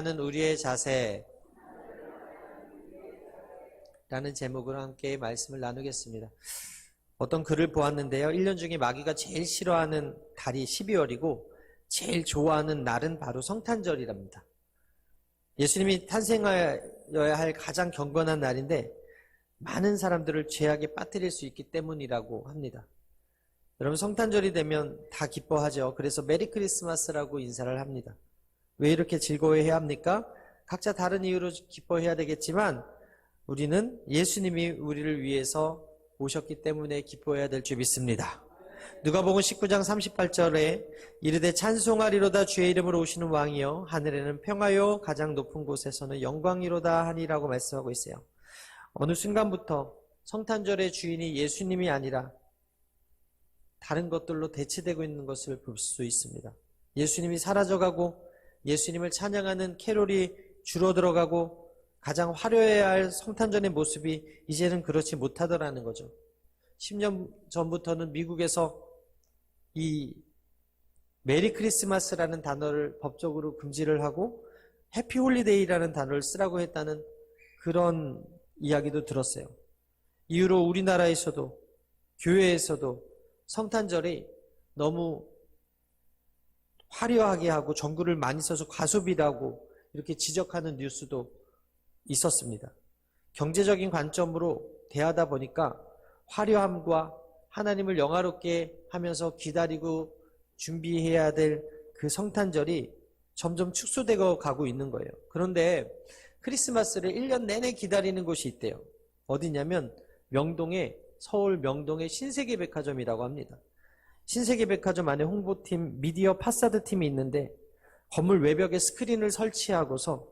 하는 우리의 자세 라는 제목으로 함께 말씀을 나누겠습니다. 어떤 글을 보았는데요. 1년 중에 마귀가 제일 싫어하는 달이 12월이고 제일 좋아하는 날은 바로 성탄절이랍니다. 예수님이 탄생하여야 할 가장 경건한 날인데 많은 사람들을 죄악에 빠뜨릴 수 있기 때문이라고 합니다. 여러분, 성탄절이 되면 다 기뻐하죠. 그래서 메리 크리스마스라고 인사를 합니다. 왜 이렇게 즐거워해야 합니까? 각자 다른 이유로 기뻐해야 되겠지만 우리는 예수님이 우리를 위해서 오셨기 때문에 기뻐해야 될 줄 믿습니다. 누가복음 19장 38절에 이르되 찬송하리로다 주의 이름으로 오시는 왕이여 하늘에는 평화요 가장 높은 곳에서는 영광이로다 하니라고 말씀하고 있어요. 어느 순간부터 성탄절의 주인이 예수님이 아니라 다른 것들로 대체되고 있는 것을 볼 수 있습니다. 예수님이 사라져가고 예수님을 찬양하는 캐롤이 줄어들어가고 가장 화려해야 할 성탄절의 모습이 이제는 그렇지 못하더라는 거죠. 10년 전부터는 미국에서 이 메리 크리스마스라는 단어를 법적으로 금지를 하고 해피 홀리데이라는 단어를 쓰라고 했다는 그런 이야기도 들었어요. 이후로 우리나라에서도 교회에서도 성탄절이 너무 화려하게 하고 전구를 많이 써서 과소비라고 이렇게 지적하는 뉴스도 있었습니다. 경제적인 관점으로 대하다 보니까 화려함과 하나님을 영화롭게 하면서 기다리고 준비해야 될 그 성탄절이 점점 축소되고 가고 있는 거예요. 그런데 크리스마스를 1년 내내 기다리는 곳이 있대요. 어디냐면 서울 명동의 신세계백화점이라고 합니다. 신세계백화점 안에 홍보팀, 미디어 파사드 팀이 있는데 건물 외벽에 스크린을 설치하고서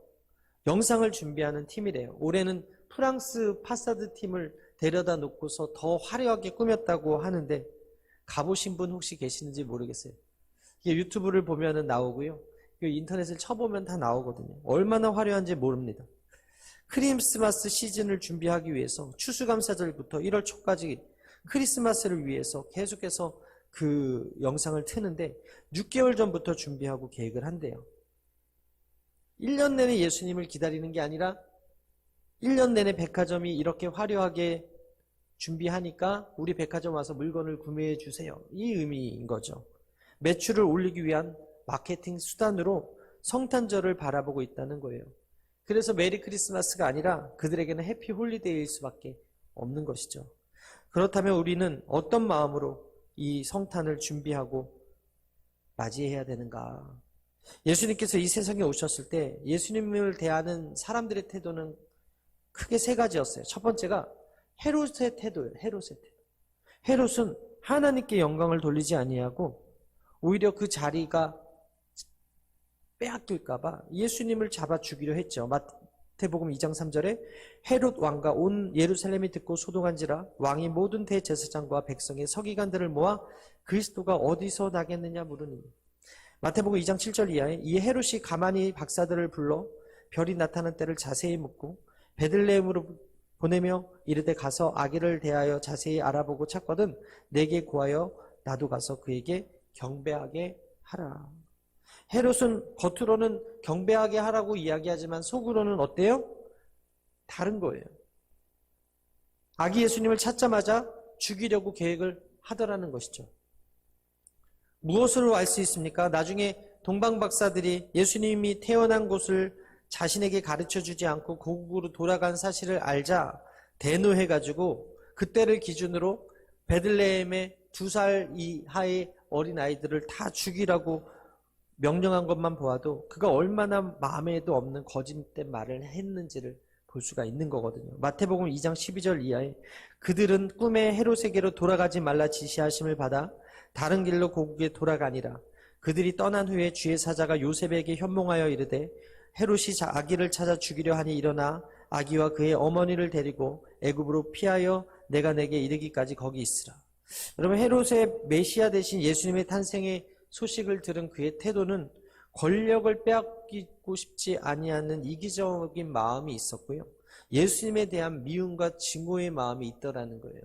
영상을 준비하는 팀이래요. 올해는 프랑스 파사드 팀을 데려다 놓고서 더 화려하게 꾸몄다고 하는데 가보신 분 혹시 계시는지 모르겠어요. 이게 유튜브를 보면은 나오고요. 인터넷을 쳐보면 다 나오거든요. 얼마나 화려한지 모릅니다. 크리스마스 시즌을 준비하기 위해서 추수감사절부터 1월 초까지 크리스마스를 위해서 계속해서 그 영상을 트는데 6개월 전부터 준비하고 계획을 한대요. 1년 내내 예수님을 기다리는 게 아니라 1년 내내 백화점이 이렇게 화려하게 준비하니까 우리 백화점 와서 물건을 구매해 주세요. 이 의미인 거죠. 매출을 올리기 위한 마케팅 수단으로 성탄절을 바라보고 있다는 거예요. 그래서 메리 크리스마스가 아니라 그들에게는 해피 홀리데이일 수밖에 없는 것이죠. 그렇다면 우리는 어떤 마음으로 이 성탄을 준비하고 맞이해야 되는가? 예수님께서 이 세상에 오셨을 때 예수님을 대하는 사람들의 태도는 크게 세 가지였어요. 첫 번째가 헤롯의 태도예요. 헤롯의 태도. 헤롯은 하나님께 영광을 돌리지 아니하고 오히려 그 자리가 빼앗길까 봐 예수님을 잡아 죽이려 했죠. 마태복음 2장 3절에 헤롯 왕과 온 예루살렘이 듣고 소동한지라 왕이 모든 대제사장과 백성의 서기관들을 모아 그리스도가 어디서 나겠느냐 물으니. 마태복음 2장 7절 이하에 이 헤롯이 가만히 박사들을 불러 별이 나타난 때를 자세히 묻고 베들레헴으로 보내며 이르되 가서 아기를 대하여 자세히 알아보고 찾거든 내게 구하여 나도 가서 그에게 경배하게 하라. 헤롯은 겉으로는 경배하게 하라고 이야기하지만 속으로는 어때요? 다른 거예요. 아기 예수님을 찾자마자 죽이려고 계획을 하더라는 것이죠. 무엇으로 알 수 있습니까? 나중에 동방박사들이 예수님이 태어난 곳을 자신에게 가르쳐주지 않고 고국으로 돌아간 사실을 알자 대노해가지고 그때를 기준으로 베들레헴의 2살 이하의 어린아이들을 다 죽이라고 명령한 것만 보아도 그가 얼마나 마음에도 없는 거짓된 말을 했는지를 볼 수가 있는 거거든요. 마태복음 2장 12절 이하에 그들은 꿈에 헤롯에게로 돌아가지 말라 지시하심을 받아 다른 길로 고국에 돌아가니라. 그들이 떠난 후에 주의 사자가 요셉에게 현몽하여 이르되 헤롯이 아기를 찾아 죽이려 하니 일어나 아기와 그의 어머니를 데리고 애굽으로 피하여 내가 내게 이르기까지 거기 있으라. 여러분, 헤롯의 메시아 대신 예수님의 탄생의 소식을 들은 그의 태도는 권력을 빼앗기고 싶지 아니하는 이기적인 마음이 있었고요. 예수님에 대한 미움과 증오의 마음이 있더라는 거예요.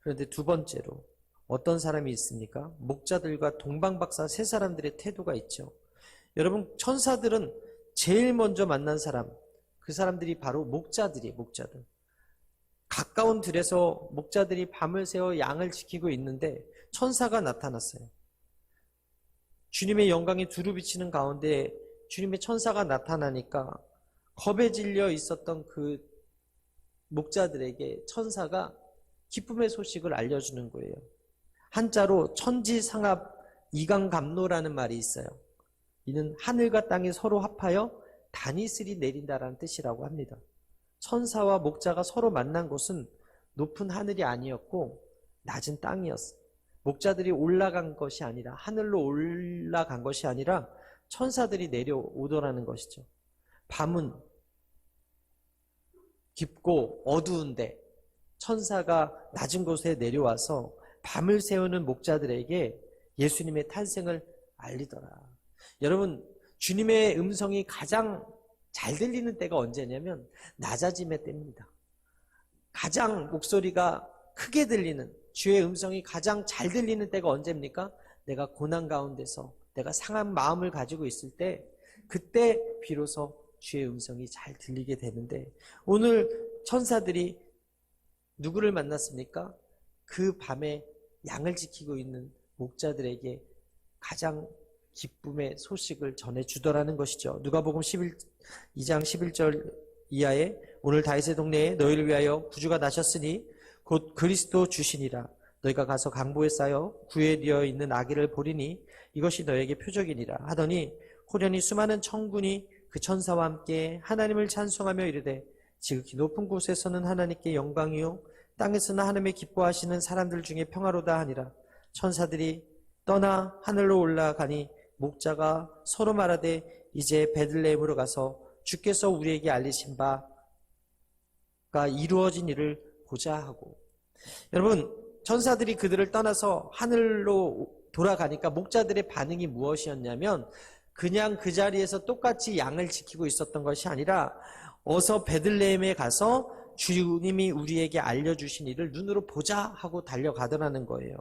그런데 두 번째로 어떤 사람이 있습니까? 목자들과 동방박사 세 사람들의 태도가 있죠. 여러분, 천사들은 제일 먼저 만난 사람, 그 사람들이 바로 목자들. 가까운 들에서 목자들이 밤을 새워 양을 지키고 있는데 천사가 나타났어요. 주님의 영광이 두루 비치는 가운데 주님의 천사가 나타나니까 겁에 질려 있었던 그 목자들에게 천사가 기쁨의 소식을 알려주는 거예요. 한자로 천지상합 이강감로라는 말이 있어요. 이는 하늘과 땅이 서로 합하여 다니슬이 내린다라는 뜻이라고 합니다. 천사와 목자가 서로 만난 곳은 높은 하늘이 아니었고 낮은 땅이었어요. 목자들이 올라간 것이 아니라, 하늘로 올라간 것이 아니라 천사들이 내려오더라는 것이죠. 밤은 깊고 어두운데 천사가 낮은 곳에 내려와서 밤을 새우는 목자들에게 예수님의 탄생을 알리더라. 여러분, 주님의 음성이 가장 잘 들리는 때가 언제냐면 낮아짐의 때입니다. 가장 목소리가 크게 들리는, 주의 음성이 가장 잘 들리는 때가 언제입니까? 내가 고난 가운데서 내가 상한 마음을 가지고 있을 때, 그때 비로소 주의 음성이 잘 들리게 되는데, 오늘 천사들이 누구를 만났습니까? 그 밤에 양을 지키고 있는 목자들에게 가장 기쁨의 소식을 전해주더라는 것이죠. 누가복음 2장 11절 이하에 오늘 다윗의 동네에 너희를 위하여 구주가 나셨으니 곧 그리스도 주시니라. 너희가 가서 강보에 쌓여 구애되어 있는 아기를 보리니 이것이 너에게 표적이니라 하더니 호련히 수많은 천군이 그 천사와 함께 하나님을 찬송하며 이르되 지극히 높은 곳에서는 하나님께 영광이요 땅에서는 하나님의 기뻐하시는 사람들 중에 평화로다 하니라. 천사들이 떠나 하늘로 올라가니 목자가 서로 말하되 이제 베들레헴으로 가서 주께서 우리에게 알리신 바가 이루어진 일을 보자 하고. 여러분, 천사들이 그들을 떠나서 하늘로 돌아가니까 목자들의 반응이 무엇이었냐면 그냥 그 자리에서 똑같이 양을 지키고 있었던 것이 아니라 어서 베들레헴에 가서 주님이 우리에게 알려주신 일을 눈으로 보자 하고 달려가더라는 거예요.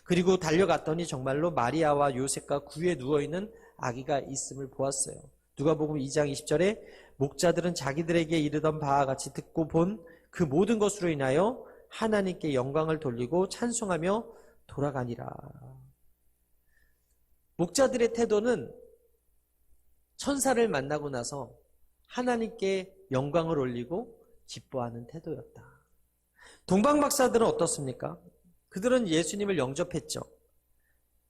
그리고 달려갔더니 정말로 마리아와 요셉과 구에 누워있는 아기가 있음을 보았어요. 누가복음 2장 20절에 목자들은 자기들에게 이르던 바와 같이 듣고 본 그 모든 것으로 인하여 하나님께 영광을 돌리고 찬송하며 돌아가니라. 목자들의 태도는 천사를 만나고 나서 하나님께 영광을 올리고 기뻐하는 태도였다. 동방박사들은 어떻습니까? 그들은 예수님을 영접했죠.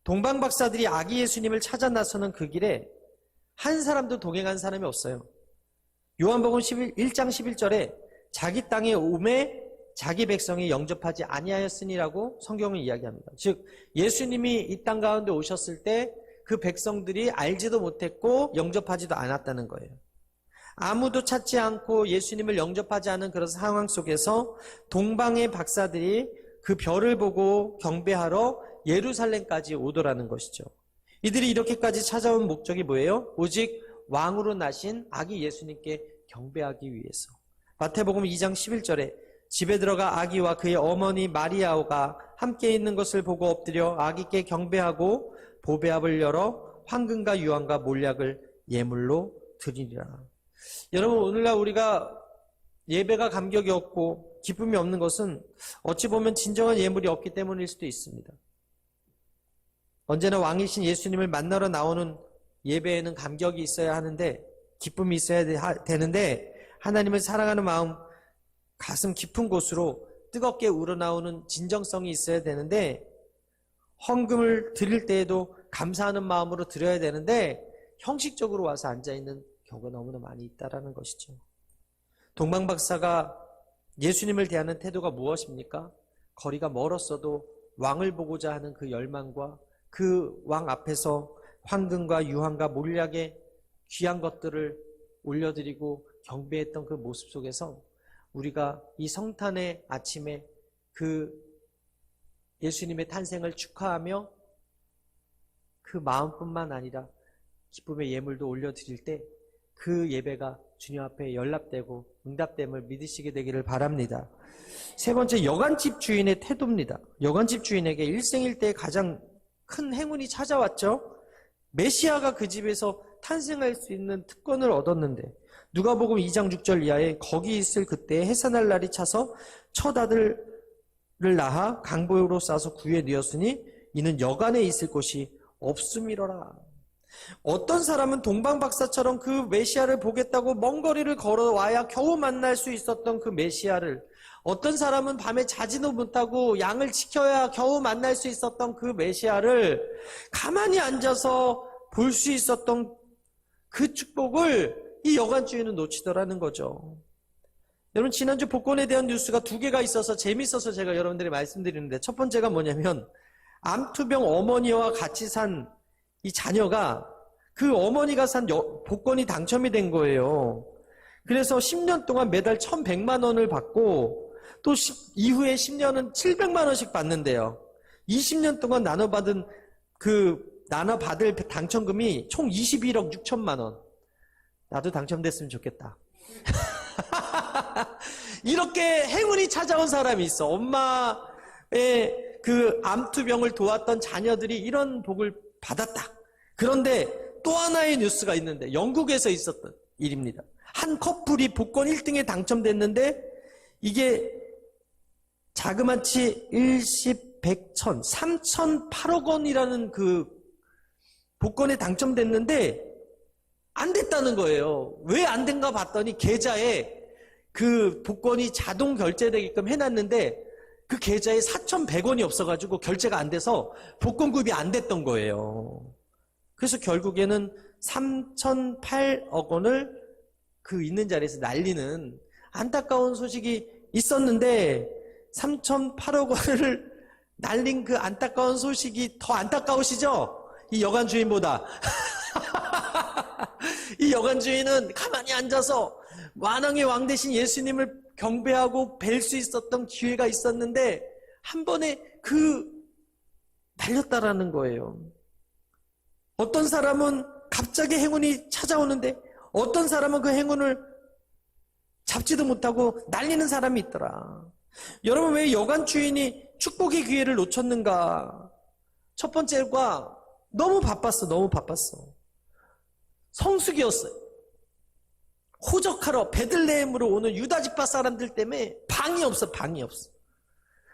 동방박사들이 아기 예수님을 찾아 나서는 그 길에 한 사람도 동행한 사람이 없어요. 요한복음 1장 11절에 자기 땅에 오매 자기 백성이 영접하지 아니하였으니라고 성경은 이야기합니다. 즉 예수님이 이 땅 가운데 오셨을 때 그 백성들이 알지도 못했고 영접하지도 않았다는 거예요. 아무도 찾지 않고 예수님을 영접하지 않은 그런 상황 속에서 동방의 박사들이 그 별을 보고 경배하러 예루살렘까지 오더라는 것이죠. 이들이 이렇게까지 찾아온 목적이 뭐예요? 오직 왕으로 나신 아기 예수님께 경배하기 위해서. 마태복음 2장 11절에 집에 들어가 아기와 그의 어머니 마리아가 함께 있는 것을 보고 엎드려 아기께 경배하고 보배압을 열어 황금과 유황과 몰약을 예물로 드리리라. 여러분, 오늘날 우리가 예배가 감격이 없고 기쁨이 없는 것은 어찌 보면 진정한 예물이 없기 때문일 수도 있습니다. 언제나 왕이신 예수님을 만나러 나오는 예배에는 감격이 있어야 하는데, 기쁨이 있어야 되는데, 하나님을 사랑하는 마음, 가슴 깊은 곳으로 뜨겁게 우러나오는 진정성이 있어야 되는데, 헌금을 드릴 때에도 감사하는 마음으로 드려야 되는데 형식적으로 와서 앉아있는 경우가 너무나 많이 있다는 것이죠. 동방박사가 예수님을 대하는 태도가 무엇입니까? 거리가 멀었어도 왕을 보고자 하는 그 열망과 그 왕 앞에서 황금과 유황과 몰약의 귀한 것들을 올려드리고 경배했던 그 모습 속에서 우리가 이 성탄의 아침에 그 예수님의 탄생을 축하하며 그 마음뿐만 아니라 기쁨의 예물도 올려드릴 때 그 예배가 주님 앞에 연락되고 응답됨을 믿으시게 되기를 바랍니다. 세 번째, 여관집 주인의 태도입니다. 여관집 주인에게 일생일대의 가장 큰 행운이 찾아왔죠. 메시아가 그 집에서 탄생할 수 있는 특권을 얻었는데 누가복음 2장 6절 이하에 거기 있을 그때 해산할 날이 차서 첫 아들을 낳아 강보로 싸서 구유에 뉘었으니 이는 여간에 있을 곳이 없음이로라. 어떤 사람은 동방박사처럼 그 메시아를 보겠다고 먼 거리를 걸어와야 겨우 만날 수 있었던 그 메시아를, 어떤 사람은 밤에 자지도 못하고 양을 지켜야 겨우 만날 수 있었던 그 메시아를 가만히 앉아서 볼 수 있었던 그 축복을 이 여간주의는 놓치더라는 거죠. 여러분, 지난주 복권에 대한 뉴스가 두 개가 있어서 재밌어서 제가 여러분들이 말씀드리는데, 첫 번째가 뭐냐면 암투병 어머니와 같이 산 이 자녀가 그 어머니가 산 복권이 당첨이 된 거예요. 그래서 10년 동안 매달 1,100만 원을 받고 또 이후에 10년은 700만 원씩 받는데요. 20년 동안 나눠받을 당첨금이 총 21억 6천만 원. 나도 당첨됐으면 좋겠다. 이렇게 행운이 찾아온 사람이 있어. 엄마의 그 암투병을 도왔던 자녀들이 이런 복을 받았다. 그런데 또 하나의 뉴스가 있는데, 영국에서 있었던 일입니다. 한 커플이 복권 1등에 당첨됐는데 이게 자그마치 일십, 백천, 3,008억 원이라는 그 복권에 당첨됐는데 안 됐다는 거예요. 왜 안 된가 봤더니 계좌에 그 복권이 자동 결제되게끔 해놨는데 그 계좌에 4,100원이 없어가지고 결제가 안 돼서 복권 구입이 안 됐던 거예요. 그래서 결국에는 3,008억 원을 그 있는 자리에서 날리는 안타까운 소식이 있었는데, 3,008억 원을 날린 그 안타까운 소식이 더 안타까우시죠? 이 여관 주인보다. 이 여관 주인은 가만히 앉아서 만왕의 왕 대신 예수님을 경배하고 뵐 수 있었던 기회가 있었는데 한 번에 날렸다라는 거예요. 어떤 사람은 갑자기 행운이 찾아오는데 어떤 사람은 그 행운을 잡지도 못하고 날리는 사람이 있더라. 여러분, 왜 여관 주인이 축복의 기회를 놓쳤는가? 첫 번째가 너무 바빴어. 성수기였어요. 호적하러 베들레헴으로 오는 유다 지파 사람들 때문에 방이 없어.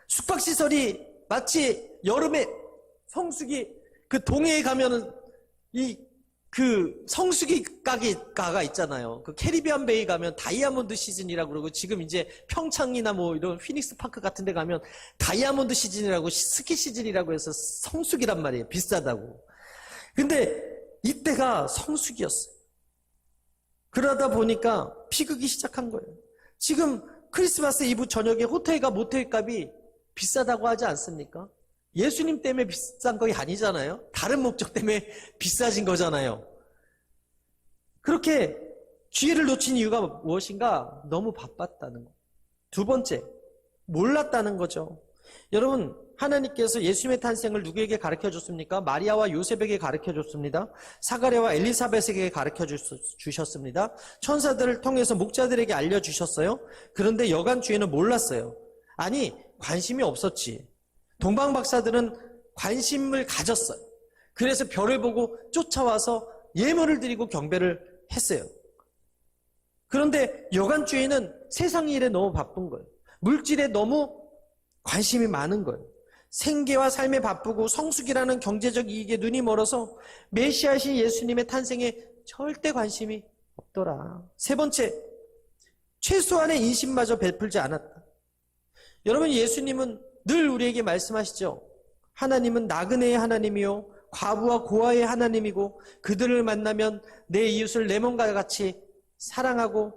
숙박시설이 마치 여름에 성수기 그 동해에 가면은 성수기 가가 있잖아요. 그 캐리비안 베이 가면 다이아몬드 시즌이라고 그러고, 지금 이제 평창이나 뭐 이런 피닉스 파크 같은 데 가면 다이아몬드 시즌이라고, 스키 시즌이라고 해서 성수기란 말이에요. 비싸다고. 근데 이때가 성수기였어요. 그러다 보니까 비극이 시작한 거예요. 지금 크리스마스 이브 저녁에 호텔과 모텔 값이 비싸다고 하지 않습니까? 예수님 때문에 비싼 거 아니잖아요. 다른 목적 때문에 비싸진 거잖아요. 그렇게 기회를 놓친 이유가 무엇인가? 너무 바빴다는 거. 두 번째, 몰랐다는 거죠. 여러분, 하나님께서 예수님의 탄생을 누구에게 가르쳐 줬습니까? 마리아와 요셉에게 가르쳐 줬습니다. 사가랴와 엘리사벳에게 가르쳐 주셨습니다. 천사들을 통해서 목자들에게 알려주셨어요. 그런데 여관 주인은 몰랐어요. 아니, 관심이 없었지. 동방박사들은 관심을 가졌어요. 그래서 별을 보고 쫓아와서 예물을 드리고 경배를 했어요. 그런데 여관 주인은 세상 일에 너무 바쁜 거예요. 물질에 너무 관심이 많은 거예요. 생계와 삶에 바쁘고 성숙이라는 경제적 이익에 눈이 멀어서 메시아신 예수님의 탄생에 절대 관심이 없더라. 세 번째, 최소한의 인심마저 베풀지 않았다. 여러분, 예수님은 늘 우리에게 말씀하시죠. 하나님은 나그네의 하나님이요 과부와 고아의 하나님이고, 그들을 만나면 내 이웃을 내 몸과 같이 사랑하고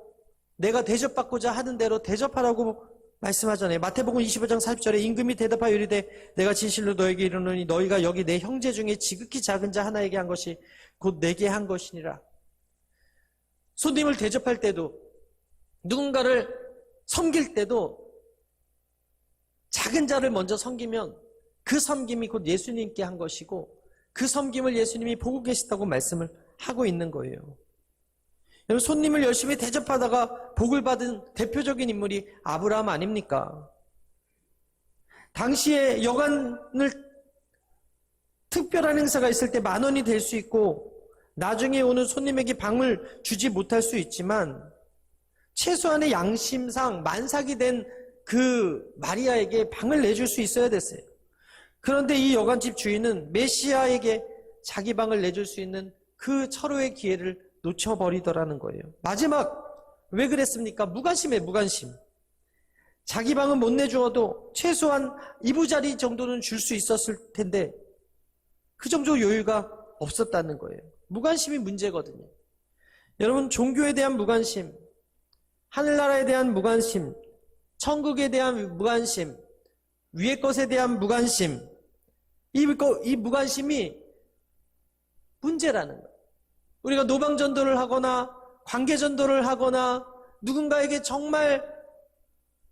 내가 대접받고자 하는 대로 대접하라고 말씀하잖아요. 마태복음 25장 40절에 임금이 대답하여 이르되 내가 진실로 너에게 이르노니 너희가 여기 내 형제 중에 지극히 작은 자 하나에게 한 것이 곧 내게 한 것이니라. 손님을 대접할 때도, 누군가를 섬길 때도 작은 자를 먼저 섬기면 그 섬김이 곧 예수님께 한 것이고, 그 섬김을 예수님이 보고 계시다고 말씀을 하고 있는 거예요. 여러분, 손님을 열심히 대접하다가 복을 받은 대표적인 인물이 아브라함 아닙니까? 당시에 여관을 특별한 행사가 있을 때 10,000원이 될 수 있고 나중에 오는 손님에게 방을 주지 못할 수 있지만 최소한의 양심상 만삭이 된 그 마리아에게 방을 내줄 수 있어야 됐어요. 그런데 이 여관집 주인은 메시아에게 자기 방을 내줄 수 있는 그 철호의 기회를 놓쳐버리더라는 거예요. 마지막 왜 그랬습니까? 무관심에 무관심. 자기 방은 못 내주어도 최소한 이부자리 정도는 줄 수 있었을 텐데 그 정도 여유가 없었다는 거예요. 무관심이 문제거든요. 여러분, 종교에 대한 무관심, 하늘나라에 대한 무관심, 천국에 대한 무관심, 위의 것에 대한 무관심, 이 무관심이 문제라는 거예요. 우리가 노방전도를 하거나 관계전도를 하거나 누군가에게 정말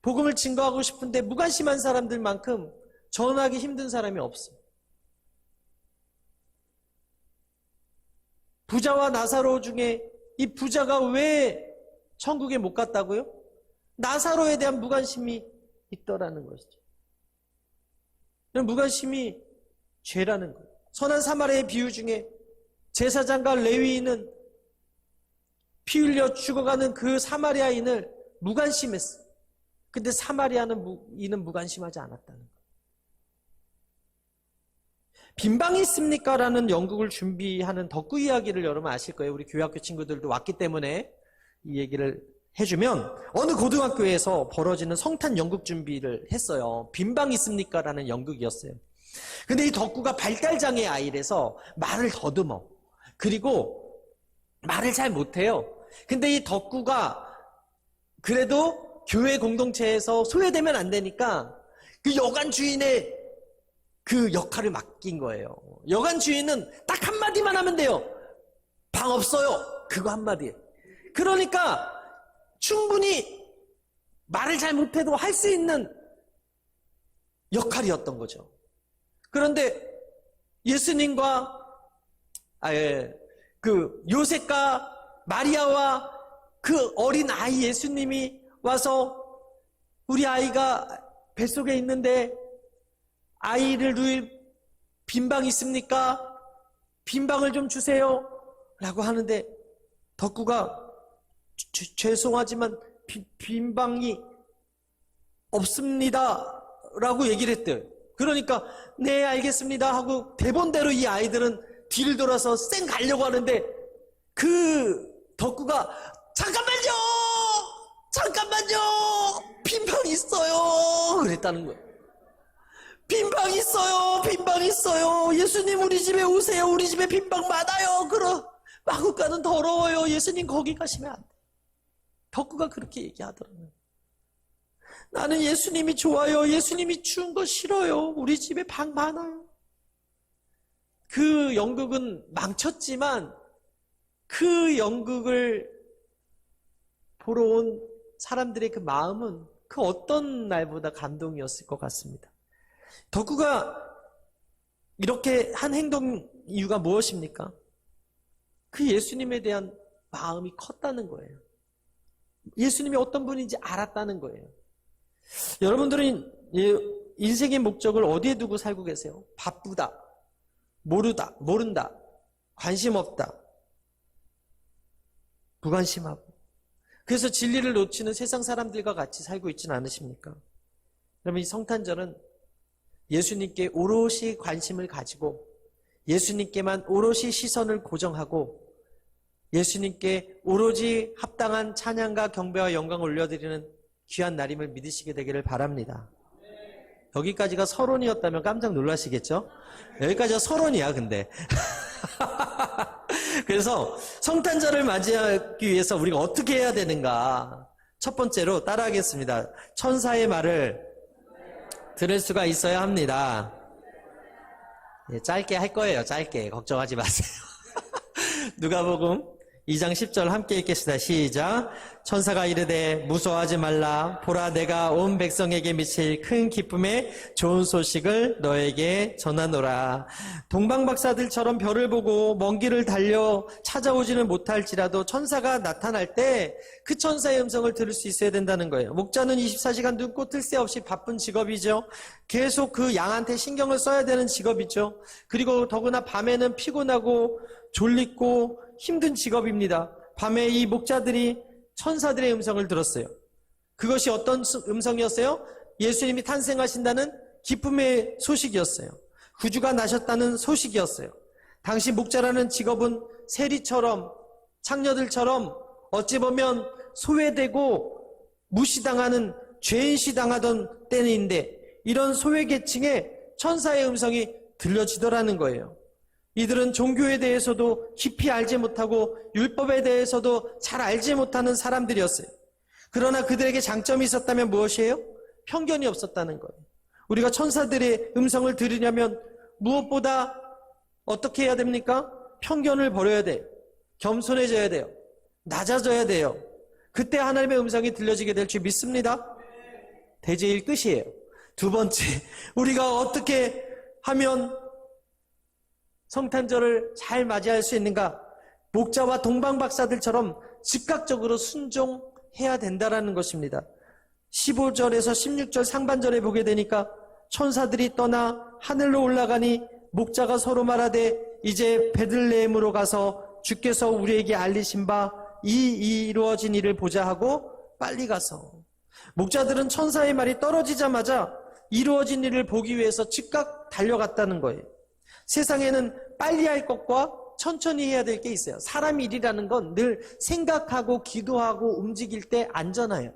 복음을 증거하고 싶은데 무관심한 사람들만큼 전하기 힘든 사람이 없어요. 부자와 나사로 중에 이 부자가 왜 천국에 못 갔다고요? 나사로에 대한 무관심이 있더라는 것이죠. 무관심이 죄라는 거예요. 선한 사마리아의 비유 중에 제사장과 레위인은 피 흘려 죽어가는 그 사마리아인을 무관심했어요. 근데 사마리아인은 무관심하지 않았다는 거예요. 빈방이 있습니까? 라는 연극을 준비하는 덕구 이야기를 여러분 아실 거예요. 우리 교회학교 친구들도 왔기 때문에 이 얘기를 해주면 어느 고등학교에서 벌어지는 성탄 연극 준비를 했어요. 빈방 있습니까? 라는 연극이었어요. 근데 이 덕구가 발달장애 아이라서 말을 더듬어. 그리고 말을 잘 못해요. 근데 이 덕구가 그래도 교회 공동체에서 소외되면 안 되니까 그 여관 주인의 그 역할을 맡긴 거예요. 여관 주인은 딱 한마디만 하면 돼요. 방 없어요. 그거 한마디. 그러니까 충분히 말을 잘 못해도 할 수 있는 역할이었던 거죠. 그런데 예수님과 그 요셉과 마리아와 그 어린 아이 예수님이 와서 우리 아이가 뱃속에 있는데 아이를 누일 빈방 있습니까? 빈방을 좀 주세요. 라고 하는데 덕구가 죄송하지만 빈방이 없습니다. 라고 얘기를 했대요. 그러니까 네 알겠습니다 하고 대본대로 이 아이들은 뒤를 돌아서 쌩 가려고 하는데 그 덕구가 잠깐만요 빈방 있어요 그랬다는 거예요. 빈방 있어요. 예수님 우리 집에 오세요. 우리 집에 빈방 많아요. 마구간은 더러워요. 예수님 거기 가시면 안 돼. 덕구가 그렇게 얘기하더라고요. 나는 예수님이 좋아요. 예수님이 추운 거 싫어요. 우리 집에 방 많아요. 그 연극은 망쳤지만 그 연극을 보러 온 사람들의 그 마음은 그 어떤 날보다 감동이었을 것 같습니다. 덕구가 이렇게 한 행동 이유가 무엇입니까? 그 예수님에 대한 마음이 컸다는 거예요. 예수님이 어떤 분인지 알았다는 거예요. 여러분들은 인생의 목적을 어디에 두고 살고 계세요? 바쁘다, 모른다, 관심 없다, 무관심하고. 그래서 진리를 놓치는 세상 사람들과 같이 살고 있지는 않으십니까? 여러분, 이 성탄절은 예수님께 오롯이 관심을 가지고 예수님께만 오롯이 시선을 고정하고 예수님께 오로지 합당한 찬양과 경배와 영광을 올려드리는 귀한 날임을 믿으시게 되기를 바랍니다. 여기까지가 서론이었다면 깜짝 놀라시겠죠? 여기까지가 서론이야 근데. 그래서 성탄절을 맞이하기 위해서 우리가 어떻게 해야 되는가? 첫 번째로 따라하겠습니다. 천사의 말을 들을 수가 있어야 합니다. 짧게 할 거예요. 짧게. 걱정하지 마세요. 누가복음 2장 10절 함께 읽겠습니다. 시작. 천사가 이르되 무서워하지 말라. 보라, 내가 온 백성에게 미칠 큰 기쁨의 좋은 소식을 너에게 전하노라. 동방박사들처럼 별을 보고 먼 길을 달려 찾아오지는 못할지라도 천사가 나타날 때 그 천사의 음성을 들을 수 있어야 된다는 거예요. 목자는 24시간 눈코 뜰 새 없이 바쁜 직업이죠. 계속 그 양한테 신경을 써야 되는 직업이죠. 그리고 더구나 밤에는 피곤하고 졸리고 힘든 직업입니다. 밤에 이 목자들이 천사들의 음성을 들었어요. 그것이 어떤 음성이었어요? 예수님이 탄생하신다는 기쁨의 소식이었어요. 구주가 나셨다는 소식이었어요. 당시 목자라는 직업은 세리처럼, 창녀들처럼 어찌 보면 소외되고 무시당하는, 죄인시당하던 때인데 이런 소외계층에 천사의 음성이 들려지더라는 거예요. 이들은 종교에 대해서도 깊이 알지 못하고 율법에 대해서도 잘 알지 못하는 사람들이었어요. 그러나 그들에게 장점이 있었다면 무엇이에요? 편견이 없었다는 거예요. 우리가 천사들의 음성을 들으려면 무엇보다 어떻게 해야 됩니까? 편견을 버려야 돼요. 겸손해져야 돼요. 낮아져야 돼요. 그때 하나님의 음성이 들려지게 될 줄 믿습니다. 대제일 끝이에요. 두 번째, 우리가 어떻게 하면 성탄절을 잘 맞이할 수 있는가? 목자와 동방박사들처럼 즉각적으로 순종해야 된다라는 것입니다. 15절에서 16절 상반절에 보게 되니까 천사들이 떠나 하늘로 올라가니 목자가 서로 말하되 이제 베들레헴으로 가서 주께서 우리에게 알리신 바 이 이루어진 일을 보자 하고 빨리 가서, 목자들은 천사의 말이 떨어지자마자 이루어진 일을 보기 위해서 즉각 달려갔다는 거예요. 세상에는 빨리 할 것과 천천히 해야 될 게 있어요. 사람 일이라는 건 늘 생각하고 기도하고 움직일 때 안전해요.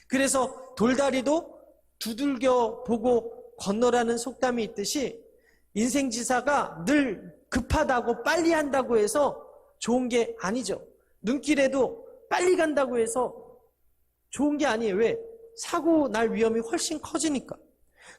그래서 돌다리도 두들겨 보고 건너라는 속담이 있듯이 인생지사가 늘 급하다고 빨리 한다고 해서 좋은 게 아니죠. 눈길에도 빨리 간다고 해서 좋은 게 아니에요. 왜? 사고 날 위험이 훨씬 커지니까.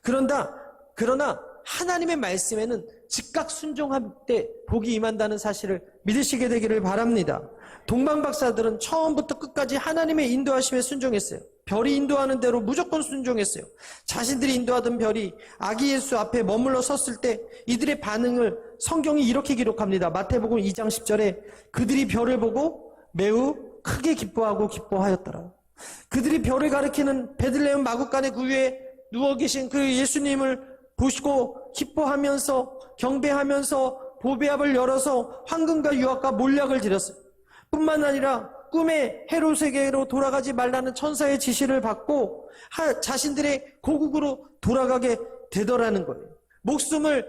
그러나 하나님의 말씀에는 즉각 순종할 때 복이 임한다는 사실을 믿으시게 되기를 바랍니다. 동방박사들은 처음부터 끝까지 하나님의 인도하심에 순종했어요. 별이 인도하는 대로 무조건 순종했어요. 자신들이 인도하던 별이 아기 예수 앞에 머물러 섰을 때 이들의 반응을 성경이 이렇게 기록합니다. 마태복음 2장 10절에 그들이 별을 보고 매우 크게 기뻐하였더라. 그들이 별을 가리키는 베들레헴 마구간의 그 위에 누워 계신 그 예수님을 보시고 기뻐하면서 경배하면서 보배압을 열어서 황금과 유화과 몰약을 드렸어요. 뿐만 아니라 꿈에 헤롯에게로 돌아가지 말라는 천사의 지시를 받고 자신들의 고국으로 돌아가게 되더라는 거예요. 목숨을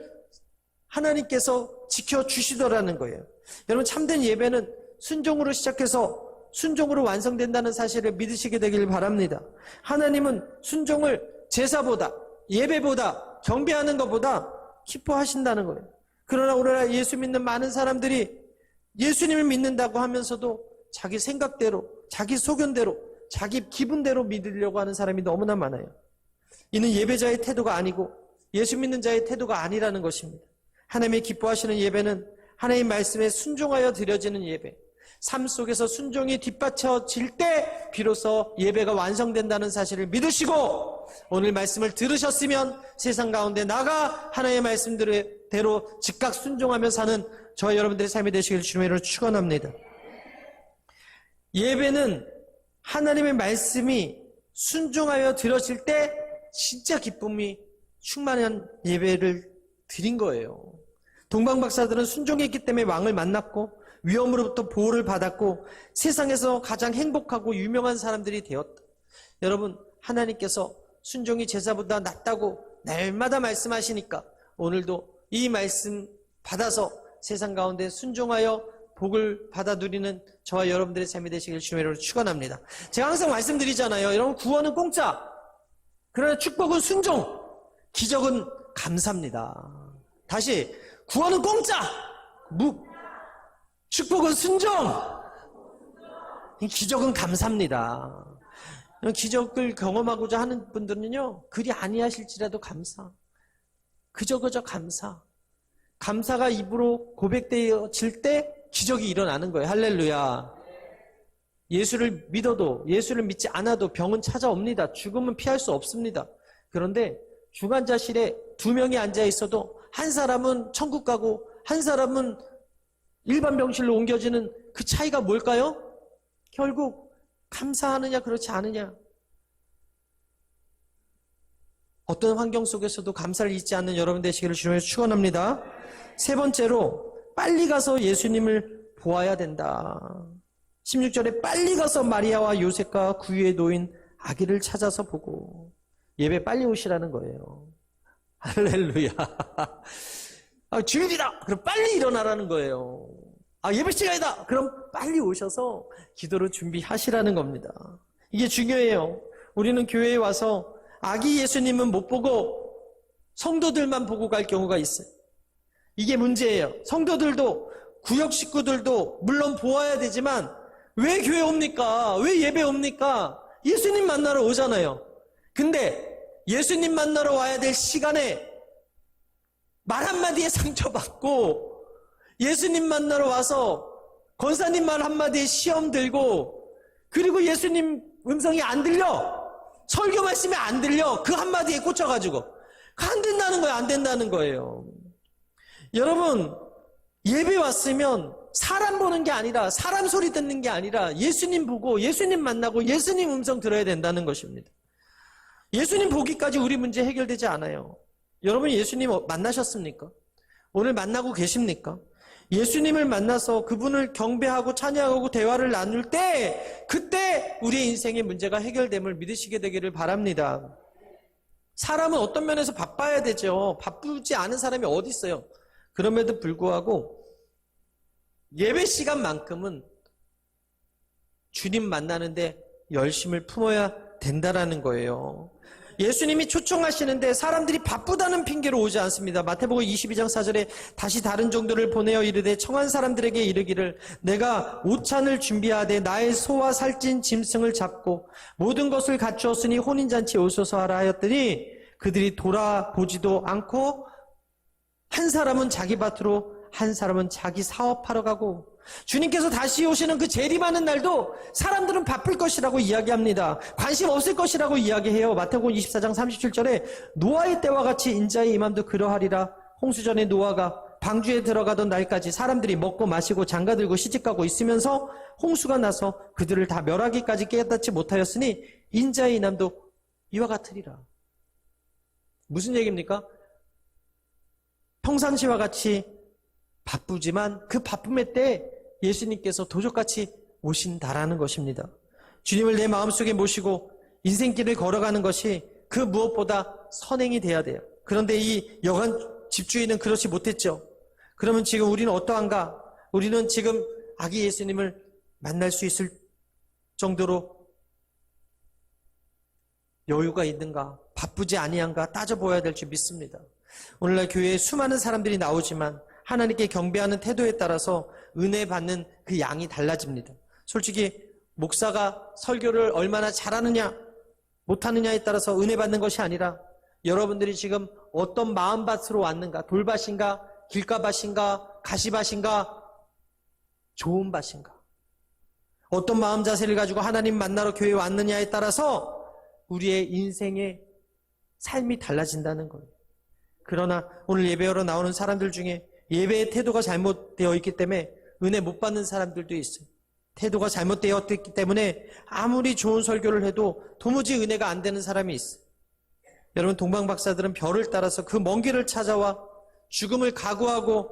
하나님께서 지켜주시더라는 거예요. 여러분, 참된 예배는 순종으로 시작해서 순종으로 완성된다는 사실을 믿으시게 되길 바랍니다. 하나님은 순종을 제사보다, 예배보다, 경배하는 것보다 기뻐하신다는 거예요. 그러나 오늘날 예수 믿는 많은 사람들이 예수님을 믿는다고 하면서도 자기 생각대로, 자기 소견대로, 자기 기분대로 믿으려고 하는 사람이 너무나 많아요. 이는 예배자의 태도가 아니고 예수 믿는 자의 태도가 아니라는 것입니다. 하나님이 기뻐하시는 예배는 하나님 말씀에 순종하여 드려지는 예배, 삶 속에서 순종이 뒷받쳐질 때 비로소 예배가 완성된다는 사실을 믿으시고 오늘 말씀을 들으셨으면 세상 가운데 나가 하나님의 말씀대로 즉각 순종하며 사는 저와 여러분들의 삶이 되시길 주님의 이름으로 축원합니다. 예배는 하나님의 말씀이 순종하여 드려질 때 진짜 기쁨이 충만한 예배를 드린 거예요. 동방박사들은 순종했기 때문에 왕을 만났고 위험으로부터 보호를 받았고 세상에서 가장 행복하고 유명한 사람들이 되었다. 여러분, 하나님께서 순종이 제사보다 낫다고 날마다 말씀하시니까 오늘도 이 말씀 받아서 세상 가운데 순종하여 복을 받아 누리는 저와 여러분들의 삶이 되시길 주님의 이름으로 축원합니다. 제가 항상 말씀드리잖아요. 여러분, 구원은 공짜. 그러나 축복은 순종, 기적은 감사입니다. 다시, 구원은 공짜. 축복은 순종, 기적은 감사입니다. 기적을 경험하고자 하는 분들은요, 그리 아니하실지라도 감사. 그저 감사. 감사가 입으로 고백되어질 때 기적이 일어나는 거예요. 할렐루야. 예수를 믿어도 예수를 믿지 않아도 병은 찾아옵니다. 죽음은 피할 수 없습니다. 그런데 중환자실에 2명이 앉아 있어도 한 사람은 천국 가고 한 사람은 일반 병실로 옮겨지는 그 차이가 뭘까요? 결국 감사하느냐 그렇지 않느냐. 어떤 환경 속에서도 감사를 잊지 않는 여러분 되시기를 주님에서 축원합니다. 세 번째로 빨리 가서 예수님을 보아야 된다. 16절에 빨리 가서 마리아와 요셉과 구유에 놓인 아기를 찾아서 보고 예배 빨리 오시라는 거예요. 할렐루야. 주일이다. 그럼 빨리 일어나라는 거예요. 예배 시간이다. 그럼 빨리 오셔서 기도를 준비하시라는 겁니다. 이게 중요해요. 우리는 교회에 와서 아기 예수님은 못 보고 성도들만 보고 갈 경우가 있어요. 이게 문제예요. 성도들도 구역 식구들도 물론 보아야 되지만 왜 교회 옵니까? 왜 예배 옵니까? 예수님 만나러 오잖아요. 근데 예수님 만나러 와야 될 시간에 말 한마디에 상처받고 예수님 만나러 와서 권사님 말 한마디에 시험 들고 그리고 예수님 음성이 안 들려. 설교 말씀이 안 들려. 그 한마디에 꽂혀가지고 안 된다는 거예요. 안 된다는 거예요. 여러분 예배 왔으면 사람 보는 게 아니라 사람 소리 듣는 게 아니라 예수님 보고 예수님 만나고 예수님 음성 들어야 된다는 것입니다. 예수님 보기까지 우리 문제 해결되지 않아요. 여러분 예수님 만나셨습니까? 오늘 만나고 계십니까? 예수님을 만나서 그분을 경배하고 찬양하고 대화를 나눌 때 그때 우리의 인생의 문제가 해결됨을 믿으시게 되기를 바랍니다. 사람은 어떤 면에서 바빠야 되죠. 바쁘지 않은 사람이 어디 있어요. 그럼에도 불구하고 예배 시간만큼은 주님 만나는데 열심을 품어야 된다라는 거예요. 예수님이 초청하시는데 사람들이 바쁘다는 핑계로 오지 않습니다. 마태복음 22장 4절에 다시 다른 종들을 보내어 이르되 청한 사람들에게 이르기를 내가 오찬을 준비하되 나의 소와 살찐 짐승을 잡고 모든 것을 갖추었으니 혼인잔치에 오소서 하라 하였더니 그들이 돌아보지도 않고 한 사람은 자기 밭으로 한 사람은 자기 사업하러 가고 주님께서 다시 오시는 그 재림하는 날도 사람들은 바쁠 것이라고 이야기합니다. 관심 없을 것이라고 이야기해요. 마태복음 24장 37절에 노아의 때와 같이 인자의 임함도 그러하리라. 홍수전에 노아가 방주에 들어가던 날까지 사람들이 먹고 마시고 장가들고 시집가고 있으면서 홍수가 나서 그들을 다 멸하기까지 깨닫지 못하였으니 인자의 임함도 이와 같으리라. 무슨 얘기입니까? 평상시와 같이 바쁘지만 그 바쁨의 때 예수님께서 도적같이 오신다라는 것입니다. 주님을 내 마음속에 모시고 인생길을 걸어가는 것이 그 무엇보다 선행이 돼야 돼요. 그런데 이 여관 집주인은 그렇지 못했죠. 그러면 지금 우리는 어떠한가? 우리는 지금 아기 예수님을 만날 수 있을 정도로 여유가 있는가? 바쁘지 아니한가? 따져보아야 될 줄 믿습니다. 오늘날 교회에 수많은 사람들이 나오지만 하나님께 경배하는 태도에 따라서 은혜 받는 그 양이 달라집니다. 솔직히 목사가 설교를 얼마나 잘하느냐 못하느냐에 따라서 은혜 받는 것이 아니라 여러분들이 지금 어떤 마음밭으로 왔는가, 돌밭인가, 길가밭인가, 가시밭인가, 좋은 밭인가, 어떤 마음 자세를 가지고 하나님 만나러 교회에 왔느냐에 따라서 우리의 인생의 삶이 달라진다는 거예요. 그러나 오늘 예배하러 나오는 사람들 중에 예배의 태도가 잘못되어 있기 때문에 은혜 못 받는 사람들도 있어요. 태도가 잘못되어 있기 때문에 아무리 좋은 설교를 해도 도무지 은혜가 안 되는 사람이 있어요. 여러분 동방박사들은 별을 따라서 그 먼 길을 찾아와 죽음을 각오하고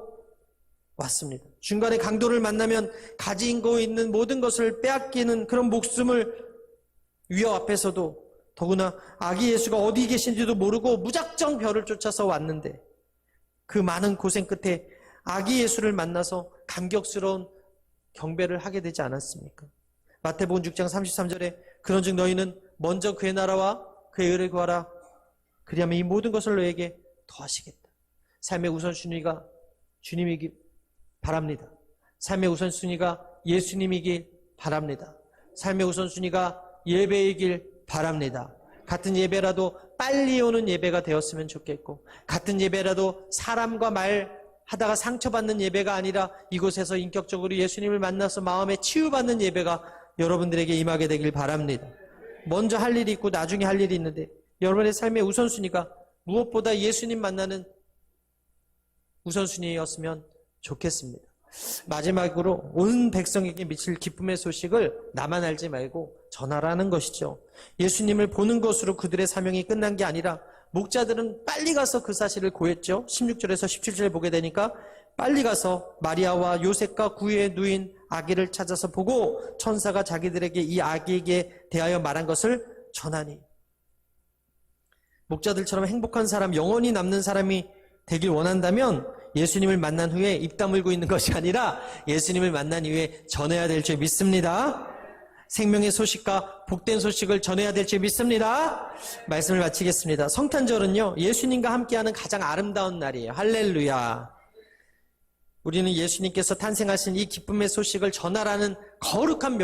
왔습니다. 중간에 강도를 만나면 가지고 있는 모든 것을 빼앗기는 그런 목숨을 위협 앞에서도 더구나 아기 예수가 어디 계신지도 모르고 무작정 별을 쫓아서 왔는데 그 많은 고생 끝에 아기 예수를 만나서 감격스러운 경배를 하게 되지 않았습니까? 마태복음 6장 33절에 그런즉 너희는 먼저 그의 나라와 그의 의를 구하라. 그리하면 이 모든 것을 너에게 더하시겠다. 삶의 우선순위가 주님이길 바랍니다. 삶의 우선순위가 예수님이길 바랍니다. 삶의 우선순위가 예배이길 바랍니다. 같은 예배라도 빨리 오는 예배가 되었으면 좋겠고 같은 예배라도 사람과 말 하다가 상처받는 예배가 아니라 이곳에서 인격적으로 예수님을 만나서 마음에 치유받는 예배가 여러분들에게 임하게 되길 바랍니다. 먼저 할 일이 있고 나중에 할 일이 있는데 여러분의 삶의 우선순위가 무엇보다 예수님 만나는 우선순위였으면 좋겠습니다. 마지막으로 온 백성에게 미칠 기쁨의 소식을 나만 알지 말고 전하라는 것이죠. 예수님을 보는 것으로 그들의 사명이 끝난 게 아니라 목자들은 빨리 가서 그 사실을 고했죠. 16절에서 17절 보게 되니까 빨리 가서 마리아와 요셉과 구유에 누인 아기를 찾아서 보고 천사가 자기들에게 이 아기에게 대하여 말한 것을 전하니. 목자들처럼 행복한 사람, 영원히 남는 사람이 되길 원한다면 예수님을 만난 후에 입 다물고 있는 것이 아니라 예수님을 만난 이후에 전해야 될 줄 믿습니다. 생명의 소식과 복된 소식을 전해야 될 줄 믿습니다. 말씀을 마치겠습니다. 성탄절은요, 예수님과 함께하는 가장 아름다운 날이에요. 할렐루야. 우리는 예수님께서 탄생하신 이 기쁨의 소식을 전하라는 거룩한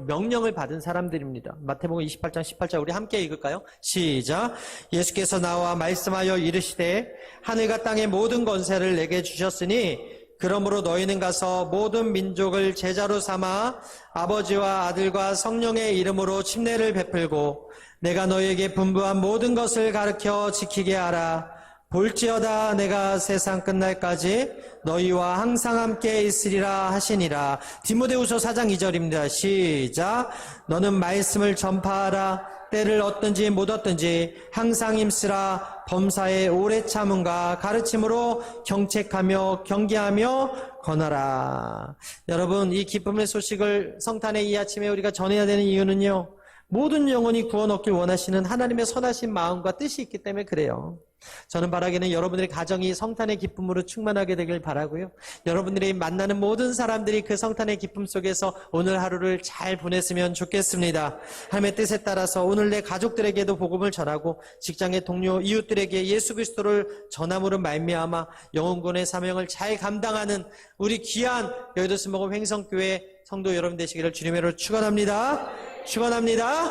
명령을 받은 사람들입니다. 마태복음 28장 18절 우리 함께 읽을까요? 시작. 예수께서 나와 말씀하여 이르시되 하늘과 땅의 모든 권세를 내게 주셨으니 그러므로 너희는 가서 모든 민족을 제자로 삼아 아버지와 아들과 성령의 이름으로 침례를 베풀고 내가 너희에게 분부한 모든 것을 가르쳐 지키게 하라. 볼지어다 내가 세상 끝날까지 너희와 항상 함께 있으리라 하시니라. 디모데후서 4장 2절입니다. 시작. 너는 말씀을 전파하라. 때를 얻든지 못 얻든지 항상 힘쓰라. 범사에 오래 참음과 가르침으로 경책하며 경계하며 권하라. 여러분, 이 기쁨의 소식을 성탄의 이 아침에 우리가 전해야 되는 이유는요, 모든 영혼이 구원 얻길 원하시는 하나님의 선하신 마음과 뜻이 있기 때문에 그래요. 저는 바라기는 여러분들의 가정이 성탄의 기쁨으로 충만하게 되길 바라고요. 여러분들이 만나는 모든 사람들이 그 성탄의 기쁨 속에서 오늘 하루를 잘 보냈으면 좋겠습니다. 하나님의 뜻에 따라서 오늘 내 가족들에게도 복음을 전하고 직장의 동료, 이웃들에게 예수 그리스도를 전함으로 말미암아 영혼군의 사명을 잘 감당하는 우리 귀한 여의도 스모금 횡성교회 성도 여러분 되시기를 주님으로 축원합니다. 축원합니다.